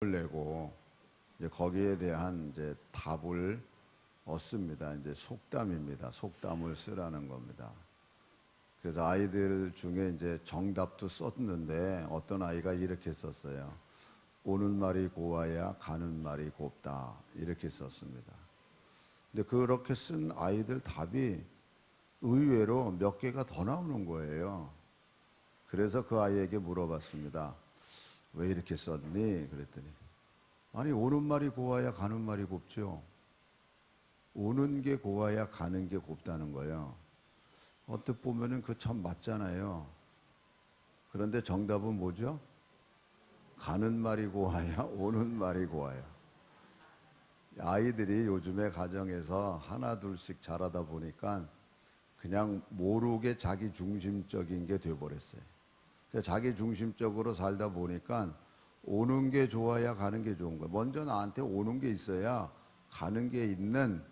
내고 이제 거기에 대한 이제 답을 얻습니다. 이제 속담입니다. 속담을 쓰라는 겁니다. 그래서 아이들 중에 이제 정답도 썼는데 어떤 아이가 이렇게 썼어요. 오는 말이 고와야 가는 말이 곱다. 이렇게 썼습니다. 근데 그렇게 쓴 아이들 답이 의외로 몇 개가 더 나오는 거예요. 그래서 그 아이에게 물어봤습니다. 왜 이렇게 썼니? 그랬더니 아니 오는 말이 고와야 가는 말이 곱죠. 오는 게 고와야 가는 게 곱다는 거예요. 어떻게 보면은 그 참 맞잖아요. 그런데 정답은 뭐죠? 가는 말이 고와야 오는 말이 고와요. 아이들이 요즘에 가정에서 하나 둘씩 자라다 보니까 그냥 모르게 자기 중심적인 게 돼버렸어요. 자기 중심적으로 살다 보니까 오는 게 좋아야 가는 게 좋은 거예요. 먼저 나한테 오는 게 있어야 가는 게 있는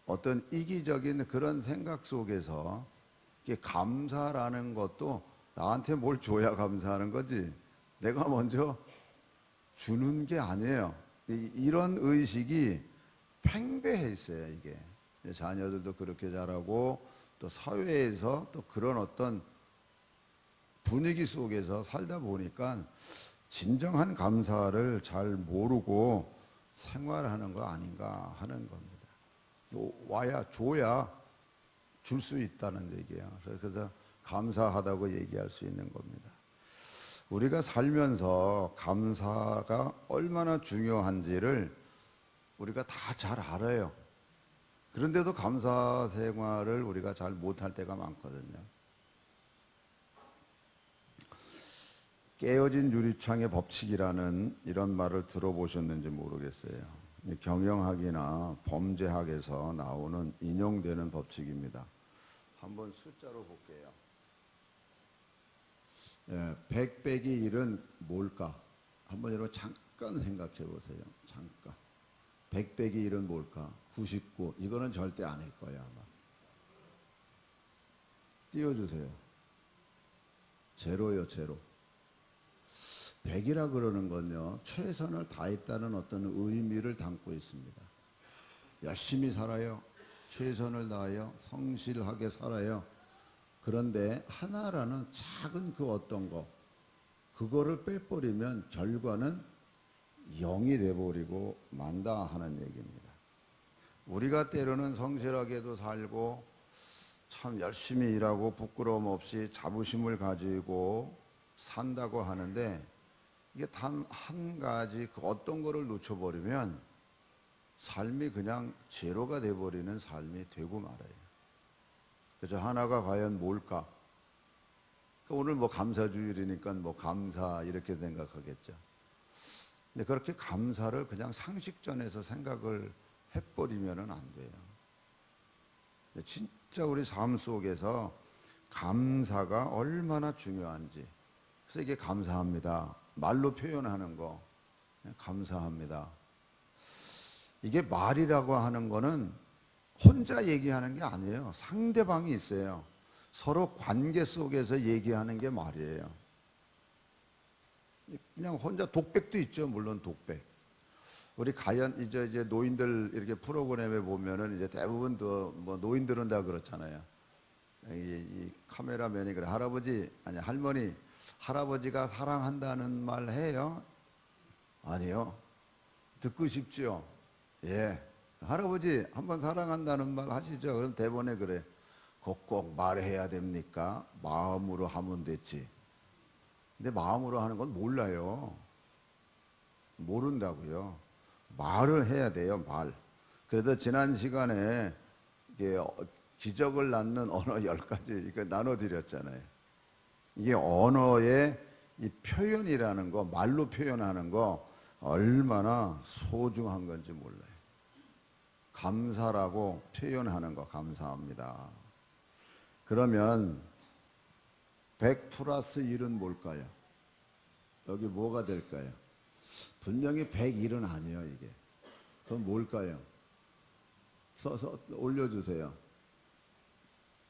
어떤 이기적인 그런 생각 속에서 감사라는 것도 나한테 뭘 줘야 감사하는 거지. 내가 먼저 주는 게 아니에요. 이런 의식이 팽배해 있어요, 이게. 자녀들도 그렇게 자라고 또 사회에서 또 그런 어떤 분위기 속에서 살다 보니까 진정한 감사를 잘 모르고 생활하는 거 아닌가 하는 겁니다. 와야 줘야 줄 수 있다는 얘기예요. 그래서 감사하다고 얘기할 수 있는 겁니다. 우리가 살면서 감사가 얼마나 중요한지를 우리가 다 잘 알아요. 그런데도 감사 생활을 우리가 잘 못할 때가 많거든요. 깨어진 유리창의 법칙이라는 이런 말을 들어보셨는지 모르겠어요. 경영학이나 범죄학에서 나오는 인용되는 법칙입니다. 한번 숫자로 볼게요. 100 빼기 1은 뭘까? 한번 여러분 잠깐 생각해 보세요. 잠깐. 100 빼기 1은 뭘까? 99. 이거는 절대 아닐 거예요, 아마. 띄워주세요. 제로요, 제로. 100이라 그러는 건요, 최선을 다했다는 어떤 의미를 담고 있습니다. 열심히 살아요. 최선을 다하여 성실하게 살아요. 그런데 하나라는 작은 그 어떤 거, 그거를 빼버리면 결과는 0이 돼버리고 만다 하는 얘기입니다. 우리가 때로는 성실하게도 살고 참 열심히 일하고 부끄러움 없이 자부심을 가지고 산다고 하는데 이게 단 한 가지 그 어떤 거를 놓쳐버리면 삶이 그냥 제로가 돼버리는 삶이 되고 말아요. 그래서 하나가 과연 뭘까? 오늘 뭐 감사주일이니까 뭐 감사 이렇게 생각하겠죠. 근데 그렇게 감사를 그냥 상식전에서 생각을 해버리면은 안 돼요. 진짜 우리 삶 속에서 감사가 얼마나 중요한지. 그래서 이게 감사합니다. 말로 표현하는 거, 감사합니다. 이게 말이라고 하는 거는 혼자 얘기하는 게 아니에요. 상대방이 있어요. 서로 관계 속에서 얘기하는 게 말이에요. 그냥 혼자 독백도 있죠. 물론 독백. 우리 가연 이제 노인들 이렇게 프로그램에 보면은 이제 대부분 뭐 노인들은 다 그렇잖아요. 이 카메라맨이 그래. 할아버지 아니 할머니 할아버지가 사랑한다는 말 해요? 아니요. 듣고 싶지요? 예. 할아버지 한번 사랑한다는 말 하시죠. 그럼 대본에 그래. 꼭 말해야 됩니까? 마음으로 하면 됐지. 근데 마음으로 하는 건 몰라요. 모른다고요. 말을 해야 돼요, 말. 그래서 지난 시간에 이게 기적을 낳는 언어 10가지 이거 나눠드렸잖아요. 이게 언어의 이 표현이라는 거, 말로 표현하는 거 얼마나 소중한 건지 몰라요. 감사라고 표현하는 거 감사합니다. 그러면 100 플러스 1은 뭘까요? 여기 뭐가 될까요? 분명히 101은 아니에요, 이게. 그럼 뭘까요? 써서 올려주세요.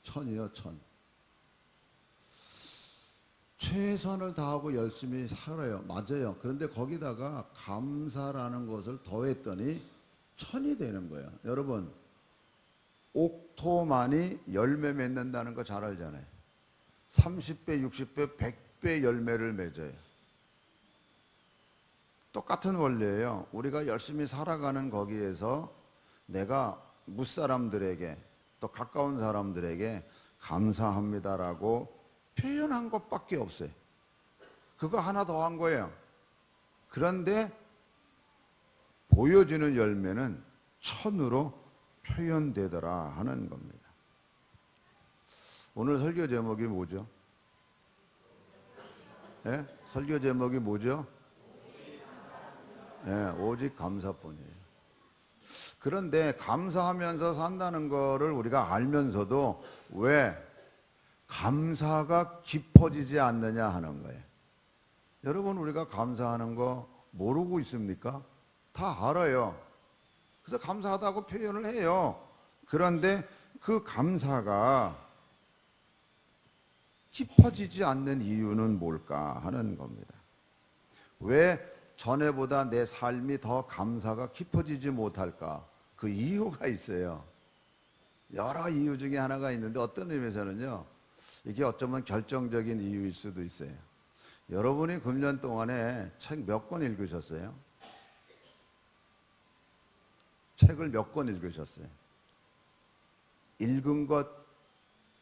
1000이요, 1000. 최선을 다하고 열심히 살아요. 맞아요. 그런데 거기다가 감사라는 것을 더했더니 천이 되는 거예요. 여러분, 옥토만이 열매 맺는다는 거 잘 알잖아요. 30배, 60배, 100배 열매를 맺어요. 똑같은 원리예요. 우리가 열심히 살아가는 거기에서 내가 무사람들에게 또 가까운 사람들에게 감사합니다라고 표현한 것밖에 없어요. 그거 하나 더 한 거예요. 그런데 보여지는 열매는 천으로 표현되더라 하는 겁니다. 오늘 설교 제목이 뭐죠? 예? 설교 제목이 뭐죠? 예, 오직 감사뿐이에요. 그런데 감사하면서 산다는 거를 우리가 알면서도 왜 감사가 깊어지지 않느냐 하는 거예요. 여러분, 우리가 감사하는 거 모르고 있습니까? 다 알아요. 그래서 감사하다고 표현을 해요. 그런데 그 감사가 깊어지지 않는 이유는 뭘까 하는 겁니다. 왜 전에보다 내 삶이 더 감사가 깊어지지 못할까? 그 이유가 있어요. 여러 이유 중에 하나가 있는데 어떤 의미에서는요, 이게 어쩌면 결정적인 이유일 수도 있어요. 여러분이 금년 동안에 책 몇 권 읽으셨어요? 책을 몇 권 읽으셨어요? 읽은 것,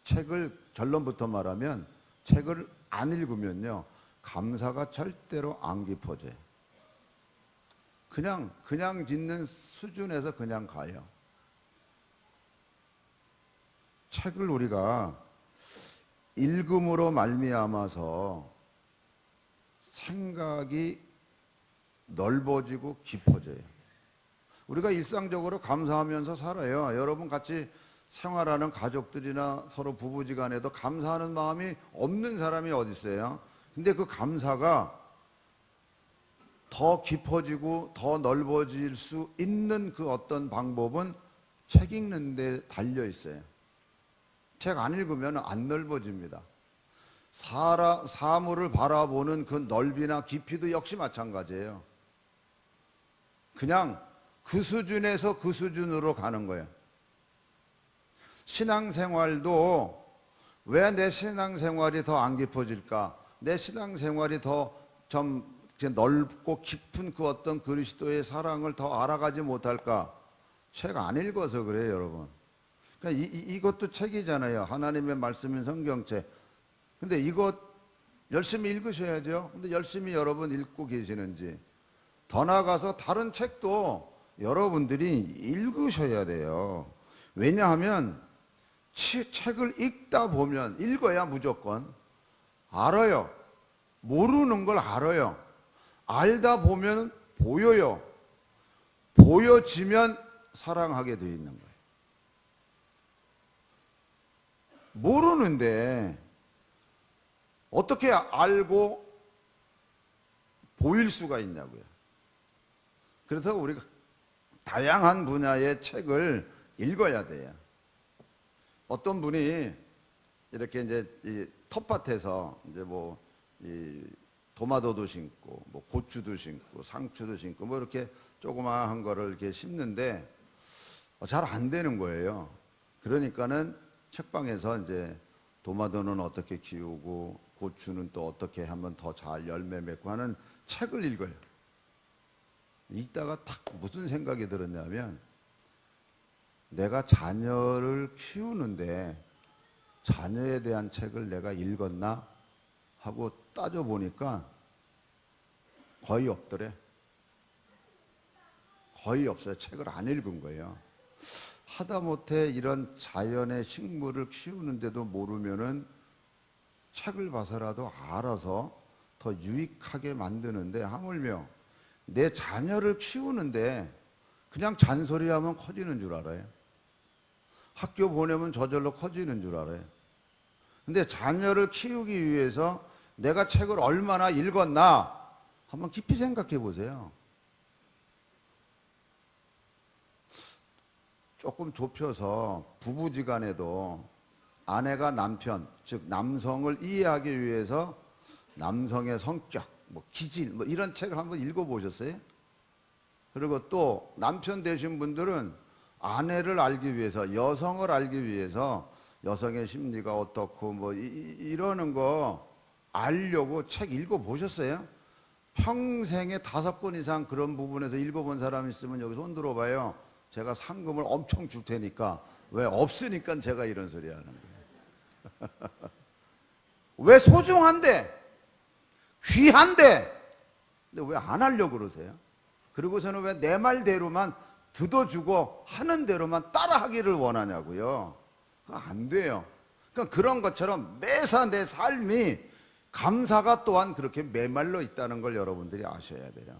책을 결론부터 말하면 책을 안 읽으면요, 감사가 절대로 안 깊어져요. 그냥 짓는 수준에서 그냥 가요. 책을 우리가 읽음으로 말미암아서 생각이 넓어지고 깊어져요. 우리가 일상적으로 감사하면서 살아요. 여러분 같이 생활하는 가족들이나 서로 부부지간에도 감사하는 마음이 없는 사람이 어디 있어요? 근데 그 감사가 더 깊어지고 더 넓어질 수 있는 그 어떤 방법은 책 읽는 데 달려 있어요. 책 안 읽으면 안 넓어집니다. 사물을 바라보는 그 넓이나 깊이도 역시 마찬가지예요. 그냥 그 수준에서 그 수준으로 가는 거예요. 신앙생활도 왜 내 신앙생활이 더 안 깊어질까? 내 신앙생활이 더 좀 넓고 깊은 그 어떤 그리스도의 사랑을 더 알아가지 못할까? 책 안 읽어서 그래요, 여러분. 그러니까 이것도 책이잖아요. 하나님의 말씀인 성경책. 근데 이것 열심히 읽으셔야죠. 근데 열심히 여러분 읽고 계시는지. 더 나아가서 다른 책도 여러분들이 읽으셔야 돼요. 왜냐하면 책을 읽다 보면, 읽어야 무조건 알아요. 모르는 걸 알아요. 알다 보면 보여요. 보여지면 사랑하게 돼 있는 거예요. 모르는데 어떻게 알고 보일 수가 있냐고요. 그래서 우리가 다양한 분야의 책을 읽어야 돼요. 어떤 분이 이렇게 이제 이 텃밭에서 이제 뭐 이 도마도도 심고 뭐 고추도 심고 상추도 심고 뭐 이렇게 조그마한 거를 이렇게 심는데 잘 안 되는 거예요. 그러니까는 책방에서 이제 도마도는 어떻게 키우고 고추는 또 어떻게 하면 더 잘 열매 맺고 하는 책을 읽어요. 읽다가 딱 무슨 생각이 들었냐면, 내가 자녀를 키우는데 자녀에 대한 책을 내가 읽었나 하고 따져보니까 거의 없더래. 거의 없어요. 책을 안 읽은 거예요. 하다못해 이런 자연의 식물을 키우는데도 모르면은 책을 봐서라도 알아서 더 유익하게 만드는데, 하물며 내 자녀를 키우는데 그냥 잔소리하면 커지는 줄 알아요. 학교 보내면 저절로 커지는 줄 알아요. 근데 자녀를 키우기 위해서 내가 책을 얼마나 읽었나 한번 깊이 생각해 보세요. 조금 좁혀서 부부지간에도 아내가 남편, 즉 남성을 이해하기 위해서 남성의 성격, 뭐 기질, 뭐 이런 책을 한번 읽어보셨어요? 그리고 또 남편 되신 분들은 아내를 알기 위해서, 여성을 알기 위해서 여성의 심리가 어떻고 뭐 이러는 거 알려고 책 읽어보셨어요? 평생에 5권 이상 그런 부분에서 읽어본 사람 있으면 여기 손 들어봐요. 제가 상금을 엄청 줄 테니까. 왜? 없으니까 제가 이런 소리 하는 거예요. 왜? 소중한데, 귀한데, 근데 왜 안 하려고 그러세요? 그리고서는 왜 내 말대로만 듣어주고 하는 대로만 따라하기를 원하냐고요. 그거 안 돼요. 그러니까 그런 것처럼 매사 내 삶이 감사가 또한 그렇게 메말라 있다는 걸 여러분들이 아셔야 돼요.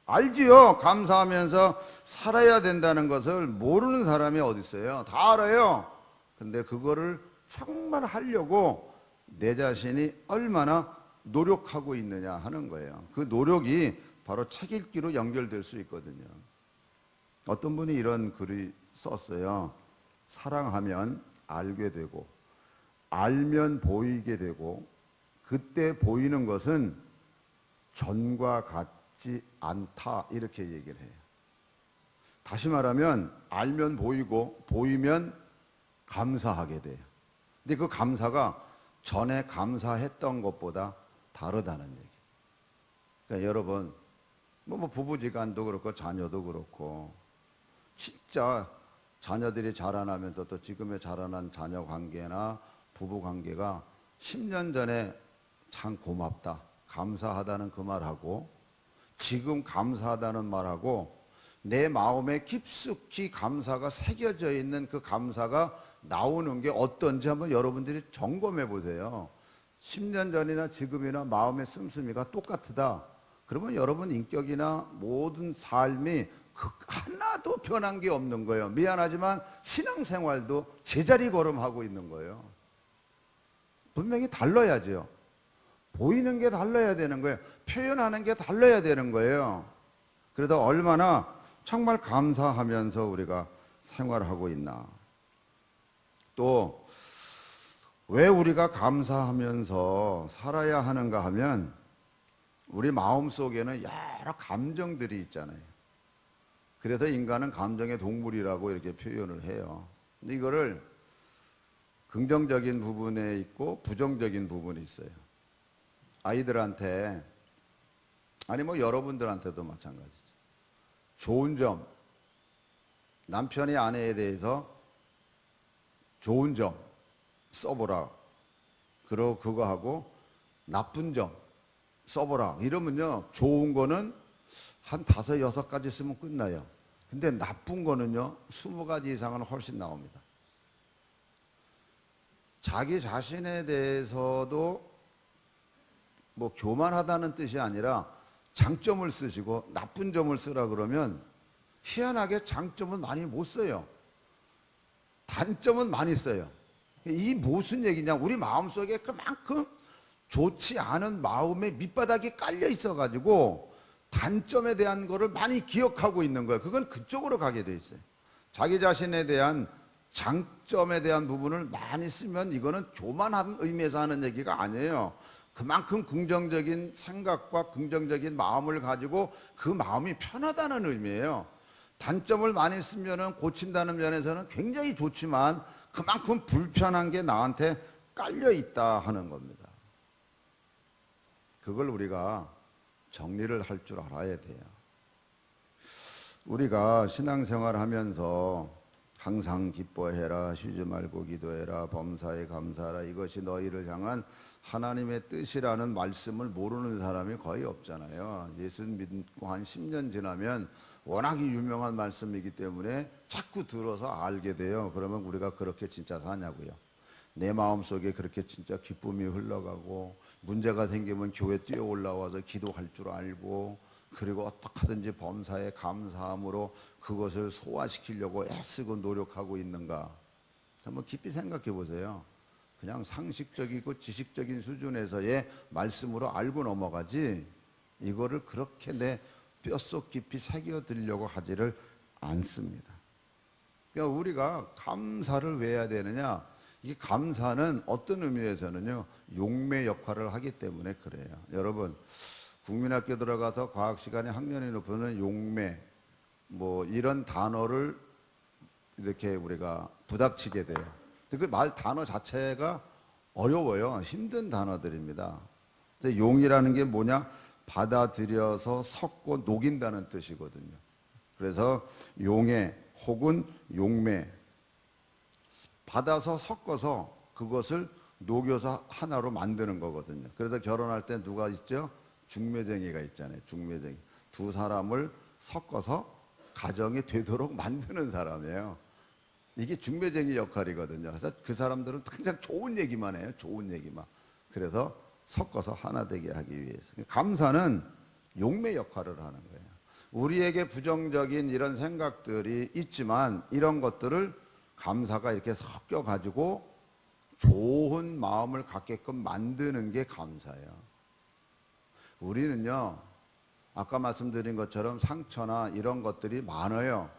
알지요? 감사하면서 살아야 된다는 것을 모르는 사람이 어디 있어요? 다 알아요. 근데 그거를 정말 하려고 내 자신이 얼마나 노력하고 있느냐 하는 거예요. 그 노력이 바로 책 읽기로 연결될 수 있거든요. 어떤 분이 이런 글을 썼어요. 사랑하면 알게 되고, 알면 보이게 되고, 그때 보이는 것은 전과 같지 않다, 이렇게 얘기를 해요. 다시 말하면 알면 보이고 보이면 감사하게 돼요. 근데 그 감사가 전에 감사했던 것보다 다르다는 얘기. 그러니까 여러분 뭐 부부지간도 그렇고 자녀도 그렇고 진짜 자녀들이 자라나면서 또 지금의 자라난 자녀 관계나 부부 관계가 10년 전에 참 고맙다, 감사하다는 그 말하고 지금 감사하다는 말하고 내 마음에 깊숙이 감사가 새겨져 있는 그 감사가 나오는 게 어떤지 한번 여러분들이 점검해 보세요. 10년 전이나 지금이나 마음의 씀씀이가 똑같다. 그러면 여러분 인격이나 모든 삶이 하나도 변한 게 없는 거예요. 미안하지만 신앙생활도 제자리 걸음하고 있는 거예요. 분명히 달라야죠. 보이는 게 달라야 되는 거예요. 표현하는 게 달라야 되는 거예요. 그래도 얼마나 정말 감사하면서 우리가 생활하고 있나. 또 왜 우리가 감사하면서 살아야 하는가 하면 우리 마음속에는 여러 감정들이 있잖아요. 그래서 인간은 감정의 동물이라고 이렇게 표현을 해요. 근데 이거를 긍정적인 부분에 있고 부정적인 부분이 있어요. 아이들한테, 아니 뭐 여러분들한테도 마찬가지죠. 좋은 점, 남편이 아내에 대해서 좋은 점 써보라. 그리고 그거 하고 나쁜 점 써보라. 이러면요, 좋은 거는 한 5, 6가지 쓰면 끝나요. 근데 나쁜 거는요 20가지 이상은 훨씬 나옵니다. 자기 자신에 대해서도 뭐 교만하다는 뜻이 아니라 장점을 쓰시고 나쁜 점을 쓰라 그러면 희한하게 장점은 많이 못 써요. 단점은 많이 써요. 이 무슨 얘기냐, 우리 마음속에 그만큼 좋지 않은 마음의 밑바닥이 깔려 있어 가지고 단점에 대한 거를 많이 기억하고 있는 거예요. 그건 그쪽으로 가게 돼 있어요. 자기 자신에 대한 장점에 대한 부분을 많이 쓰면 이거는 교만한 의미에서 하는 얘기가 아니에요. 그만큼 긍정적인 생각과 긍정적인 마음을 가지고 그 마음이 편하다는 의미예요. 단점을 많이 쓰면 고친다는 면에서는 굉장히 좋지만 그만큼 불편한 게 나한테 깔려 있다 하는 겁니다. 그걸 우리가 정리를 할 줄 알아야 돼요. 우리가 신앙생활 하면서 항상 기뻐해라, 쉬지 말고 기도해라, 범사에 감사하라, 이것이 너희를 향한 하나님의 뜻이라는 말씀을 모르는 사람이 거의 없잖아요. 예수 믿고 한 10년 지나면 워낙 유명한 말씀이기 때문에 자꾸 들어서 알게 돼요. 그러면 우리가 그렇게 진짜 사냐고요. 내 마음속에 그렇게 진짜 기쁨이 흘러가고 문제가 생기면 교회 뛰어 올라와서 기도할 줄 알고, 그리고 어떻게 하든지 범사에 감사함으로 그것을 소화시키려고 애쓰고 노력하고 있는가. 한번 깊이 생각해 보세요. 그냥 상식적이고 지식적인 수준에서의 말씀으로 알고 넘어가지 이거를 그렇게 내 뼛속 깊이 새겨들려고 하지를 않습니다. 그러니까 우리가 감사를 왜 해야 되느냐, 이 감사는 어떤 의미에서는요, 용매 역할을 하기 때문에 그래요. 여러분, 국민학교 들어가서 과학 시간에 학년이 높으면 용매, 뭐 이런 단어를 이렇게 우리가 부닥치게 돼요. 그 말 단어 자체가 어려워요. 힘든 단어들입니다. 용이라는 게 뭐냐? 받아들여서 섞고 녹인다는 뜻이거든요. 그래서 용해 혹은 용매, 받아서 섞어서 그것을 녹여서 하나로 만드는 거거든요. 그래서 결혼할 때 누가 있죠? 중매쟁이가 있잖아요. 중매쟁이. 두 사람을 섞어서 가정이 되도록 만드는 사람이에요. 이게 중매쟁이 역할이거든요. 그래서 그 사람들은 항상 좋은 얘기만 해요. 좋은 얘기만. 그래서 섞어서 하나 되게 하기 위해서. 감사는 용매 역할을 하는 거예요. 우리에게 부정적인 이런 생각들이 있지만 이런 것들을 감사가 이렇게 섞여 가지고 좋은 마음을 갖게끔 만드는 게 감사예요. 우리는요, 아까 말씀드린 것처럼 상처나 이런 것들이 많아요.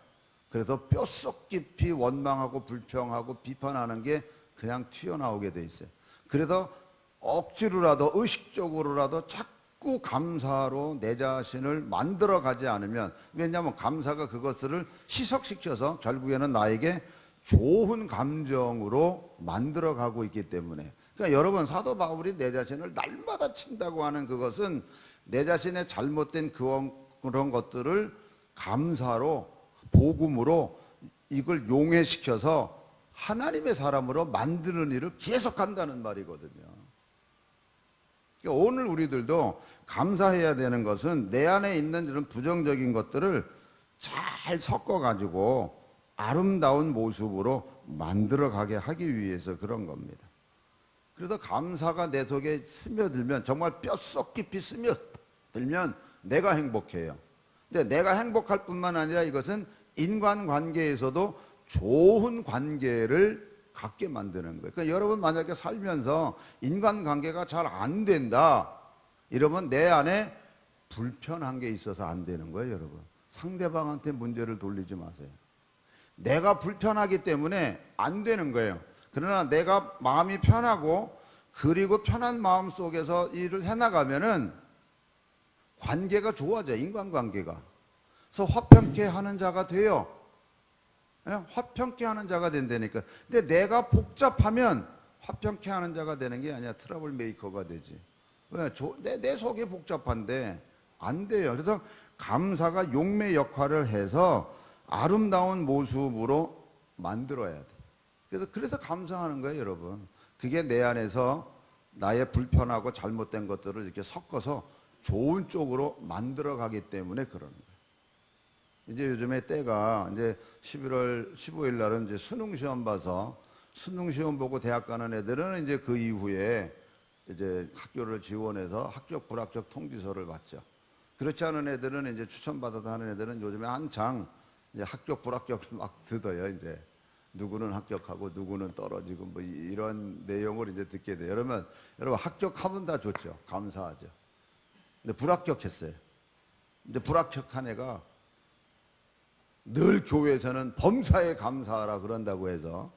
그래서 뼛속 깊이 원망하고 불평하고 비판하는 게 그냥 튀어나오게 돼 있어요. 그래서 억지로라도 의식적으로라도 자꾸 감사로 내 자신을 만들어 가지 않으면, 왜냐하면 감사가 그것을 희석시켜서 결국에는 나에게 좋은 감정으로 만들어 가고 있기 때문에. 그러니까 여러분, 사도 바울이 내 자신을 날마다 친다고 하는 그것은 내 자신의 잘못된 그런 것들을 감사로, 복음으로 이걸 용해시켜서 하나님의 사람으로 만드는 일을 계속한다는 말이거든요. 그러니까 오늘 우리들도 감사해야 되는 것은 내 안에 있는 이런 부정적인 것들을 잘 섞어가지고 아름다운 모습으로 만들어가게 하기 위해서 그런 겁니다. 그래서 감사가 내 속에 스며들면, 정말 뼛속 깊이 스며들면 내가 행복해요. 근데 내가 행복할 뿐만 아니라 이것은 인간관계에서도 좋은 관계를 갖게 만드는 거예요. 그러니까 여러분, 만약에 살면서 인간관계가 잘 안 된다 이러면 내 안에 불편한 게 있어서 안 되는 거예요. 여러분, 상대방한테 문제를 돌리지 마세요. 내가 불편하기 때문에 안 되는 거예요. 그러나 내가 마음이 편하고 그리고 편한 마음 속에서 일을 해나가면은 관계가 좋아져요. 인간관계가. 그래서 화평케 하는 자가 돼요. 화평케 하는 자가 된다니까. 근데 내가 복잡하면 화평케 하는 자가 되는 게 아니라 트러블 메이커가 되지. 왜? 내 속이 복잡한데 안 돼요. 그래서 감사가 용매 역할을 해서 아름다운 모습으로 만들어야 돼. 그래서 감사하는 거예요, 여러분. 그게 내 안에서 나의 불편하고 잘못된 것들을 이렇게 섞어서 좋은 쪽으로 만들어 가기 때문에 그러는 거예요. 이제 요즘에 때가 이제 11월 15일 날은 이제 수능 시험 봐서, 수능 시험 보고 대학 가는 애들은 이제 그 이후에 이제 학교를 지원해서 합격 불합격 통지서를 받죠. 그렇지 않은 애들은 이제 추천받아서 하는 애들은 요즘에 한창 이제 합격 불합격을 막 듣어요. 이제 누구는 합격하고 누구는 떨어지고 뭐 이런 내용을 이제 듣게 돼요. 여러분 합격하면 다 좋죠. 감사하죠. 근데 불합격했어요. 근데 불합격한 애가 늘 교회에서는 범사에 감사하라 그런다고 해서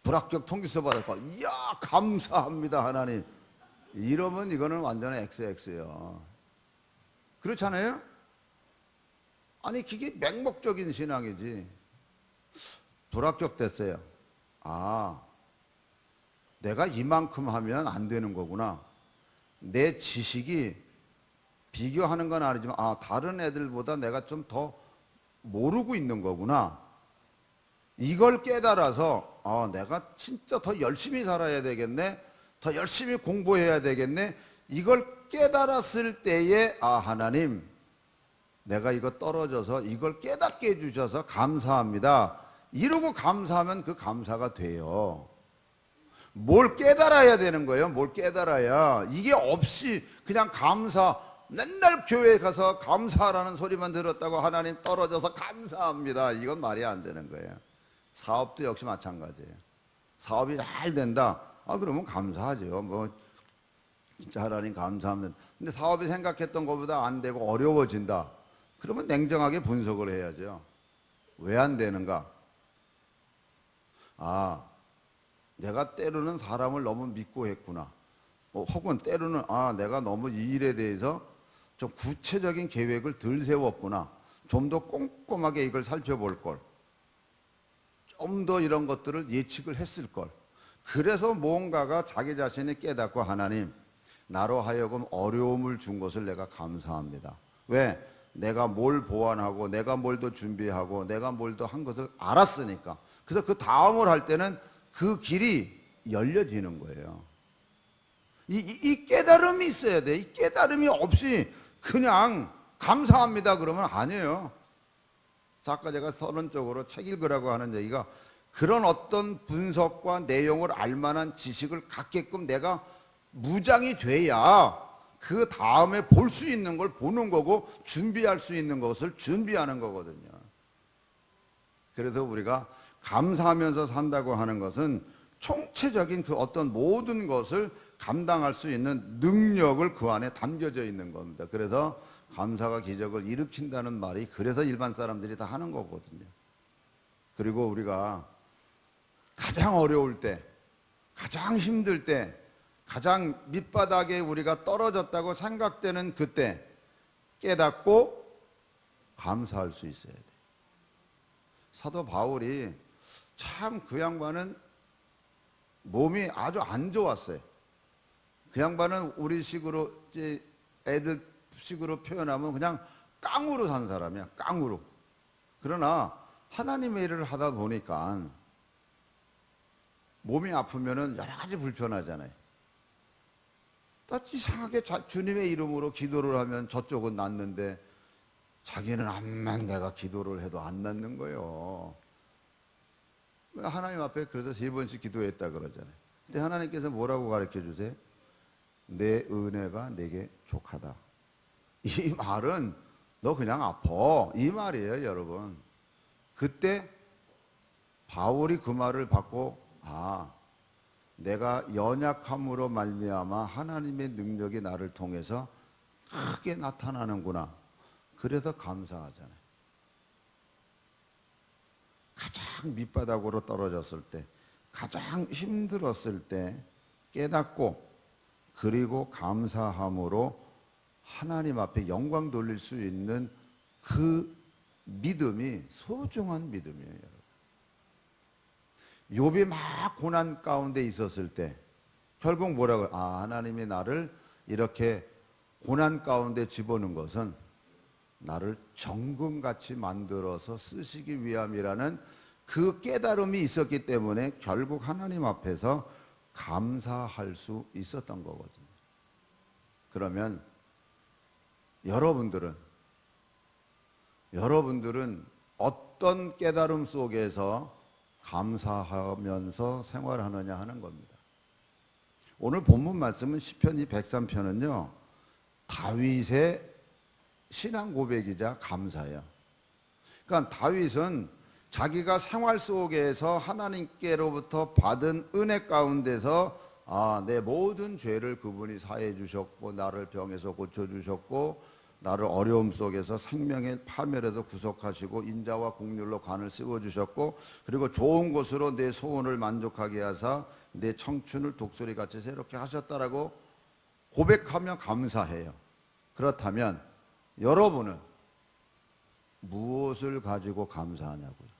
불합격 통지서 받았고, 이야 감사합니다 하나님, 이러면 이거는 완전 XX예요. 그렇잖아요? 아니 그게 맹목적인 신앙이지. 불합격됐어요. 아, 내가 이만큼 하면 안 되는 거구나. 내 지식이 비교하는 건 아니지만 다른 애들보다 내가 좀 더 모르고 있는 거구나. 이걸 깨달아서 내가 진짜 더 열심히 살아야 되겠네, 더 열심히 공부해야 되겠네, 이걸 깨달았을 때에 하나님 내가 이거 떨어져서 이걸 깨닫게 해주셔서 감사합니다, 이러고 감사하면 그 감사가 돼요. 뭘 깨달아야 되는 거예요. 뭘 깨달아야. 이게 없이 그냥 감사, 맨날 교회에 가서 감사하라는 소리만 들었다고 하나님 떨어져서 감사합니다, 이건 말이 안 되는 거예요. 사업도 역시 마찬가지예요. 사업이 잘 된다, 그러면 감사하죠. 뭐 진짜 하나님 감사합니다. 근데 사업이 생각했던 것보다 안 되고 어려워진다, 그러면 냉정하게 분석을 해야죠. 왜 안 되는가? 내가 때로는 사람을 너무 믿고 했구나. 혹은 때로는 내가 너무 이 일에 대해서 좀 구체적인 계획을 덜 세웠구나. 좀 더 꼼꼼하게 이걸 살펴볼 걸. 좀 더 이런 것들을 예측을 했을 걸. 그래서 뭔가가 자기 자신이 깨닫고 하나님, 나로 하여금 어려움을 준 것을 내가 감사합니다. 왜? 내가 뭘 보완하고 내가 뭘 더 준비하고 내가 뭘 더 한 것을 알았으니까. 그래서 그 다음을 할 때는 그 길이 열려지는 거예요. 이 깨달음이 있어야 돼. 이 깨달음이 없이 그냥 감사합니다 그러면 아니에요. 아까 제가 서론적으로 책 읽으라고 하는 얘기가 그런 어떤 분석과 내용을 알만한 지식을 갖게끔 내가 무장이 돼야 그 다음에 볼 수 있는 걸 보는 거고 준비할 수 있는 것을 준비하는 거거든요. 그래서 우리가 감사하면서 산다고 하는 것은 총체적인 그 어떤 모든 것을 감당할 수 있는 능력을 그 안에 담겨져 있는 겁니다. 그래서 감사가 기적을 일으킨다는 말이 그래서 일반 사람들이 다 하는 거거든요. 그리고 우리가 가장 어려울 때, 가장 힘들 때, 가장 밑바닥에 우리가 떨어졌다고 생각되는 그때 깨닫고 감사할 수 있어야 돼요. 사도 바울이 참 그 양반은 몸이 아주 안 좋았어요. 그 양반은 우리 식으로 이제 애들 식으로 표현하면 그냥 깡으로 산 사람이야. 깡으로. 그러나 하나님의 일을 하다 보니까 몸이 아프면은 여러 가지 불편하잖아요. 이상하게 주님의 이름으로 기도를 하면 저쪽은 낫는데 자기는 암만 내가 기도를 해도 안 낫는 거예요. 하나님 앞에 그래서 3번씩 기도했다 그러잖아요. 근데 하나님께서 뭐라고 가르쳐 주세요? 내 은혜가 내게 족하다. 이 말은 너 그냥 아파. 이 말이에요, 여러분. 그때 바울이 그 말을 받고 내가 연약함으로 말미암아 하나님의 능력이 나를 통해서 크게 나타나는구나. 그래서 감사하잖아요. 가장 밑바닥으로 떨어졌을 때, 가장 힘들었을 때 깨닫고 그리고 감사함으로 하나님 앞에 영광 돌릴 수 있는 그 믿음이 소중한 믿음이에요, 여러분. 욥이 막 고난 가운데 있었을 때 결국 뭐라고 하나님이 나를 이렇게 고난 가운데 집어넣은 것은 나를 정금같이 만들어서 쓰시기 위함이라는 그 깨달음이 있었기 때문에 결국 하나님 앞에서 감사할 수 있었던 거거든요. 그러면 여러분들은 어떤 깨달음 속에서 감사하면서 생활하느냐 하는 겁니다. 오늘 본문 말씀은 시편 103편은요 다윗의 신앙 고백이자 감사예요. 그러니까 다윗은 자기가 생활 속에서 하나님께로부터 받은 은혜 가운데서 내 모든 죄를 그분이 사해 주셨고 나를 병에서 고쳐 주셨고 나를 어려움 속에서 생명의 파멸에서 구속하시고 인자와 긍휼로 관을 씌워 주셨고 그리고 좋은 곳으로 내 소원을 만족하게 하사 내 청춘을 독수리같이 새롭게 하셨다라고 고백하며 감사해요. 그렇다면 여러분은 무엇을 가지고 감사하냐고요?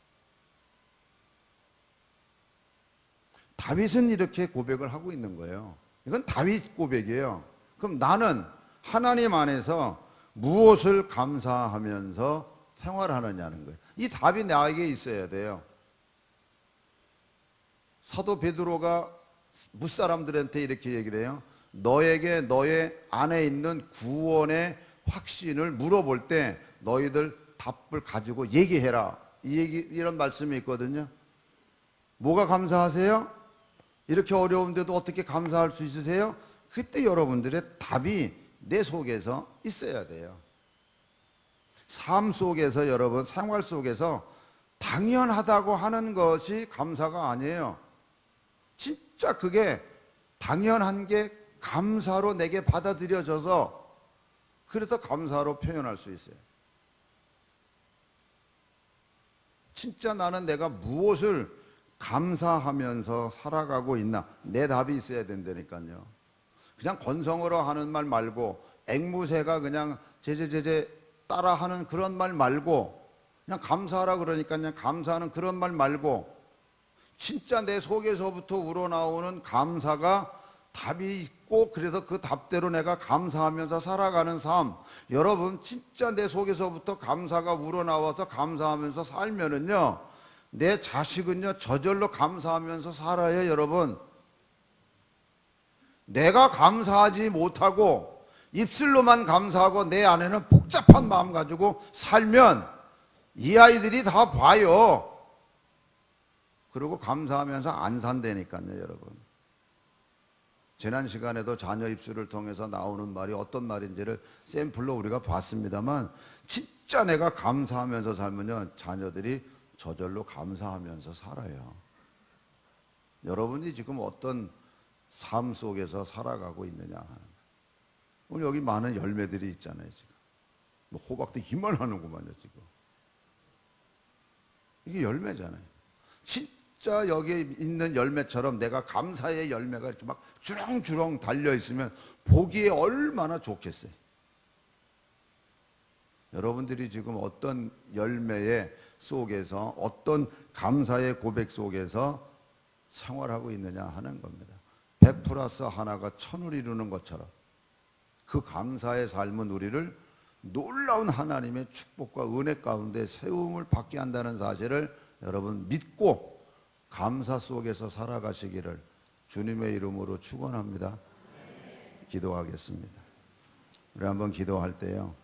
다윗은 이렇게 고백을 하고 있는 거예요. 이건 다윗 고백이에요. 그럼 나는 하나님 안에서 무엇을 감사하면서 생활하느냐는 거예요. 이 답이 나에게 있어야 돼요. 사도 베드로가 무사람들한테 이렇게 얘기를 해요. 너에게 너의 안에 있는 구원의 확신을 물어볼 때 너희들 답을 가지고 얘기해라. 이런 말씀이 있거든요. 뭐가 감사하세요? 이렇게 어려운데도 어떻게 감사할 수 있으세요? 그때 여러분들의 답이 내 속에서 있어야 돼요. 삶 속에서 여러분 생활 속에서 당연하다고 하는 것이 감사가 아니에요. 진짜 그게 당연한 게 감사로 내게 받아들여져서 그래서 감사로 표현할 수 있어요. 진짜 나는 내가 무엇을 감사하면서 살아가고 있나? 내 답이 있어야 된다니까요. 그냥 건성으로 하는 말 말고 앵무새가 그냥 제제제제 따라하는 그런 말 말고 그냥 감사하라 그러니까 그냥 감사하는 그런 말 말고 진짜 내 속에서부터 우러나오는 감사가 답이 있고 그래서 그 답대로 내가 감사하면서 살아가는 삶. 여러분 진짜 내 속에서부터 감사가 우러나와서 감사하면서 살면은요 내 자식은요 저절로 감사하면서 살아요. 여러분 내가 감사하지 못하고 입술로만 감사하고 내 안에는 복잡한 마음 가지고 살면 이 아이들이 다 봐요. 그리고 감사하면서 안 산다니까요. 여러분 지난 시간에도 자녀 입술을 통해서 나오는 말이 어떤 말인지를 샘플로 우리가 봤습니다만 진짜 내가 감사하면서 살면요 자녀들이 저절로 감사하면서 살아요. 여러분이 지금 어떤 삶 속에서 살아가고 있느냐 하는 거예요. 오늘 여기 많은 열매들이 있잖아요. 지금 뭐 호박도 이만하는구만요. 지금 이게 열매잖아요. 진짜 여기 있는 열매처럼 내가 감사의 열매가 이렇게 막 주렁주렁 달려 있으면 보기에 얼마나 좋겠어요. 여러분들이 지금 어떤 열매의 속에서 어떤 감사의 고백 속에서 생활하고 있느냐 하는 겁니다. 100 플러스 하나가 1000을 이루는 것처럼 그 감사의 삶은 우리를 놀라운 하나님의 축복과 은혜 가운데 세움을 받게 한다는 사실을 여러분 믿고 감사 속에서 살아가시기를 주님의 이름으로 축원합니다. 기도하겠습니다. 우리 한번 기도할 때요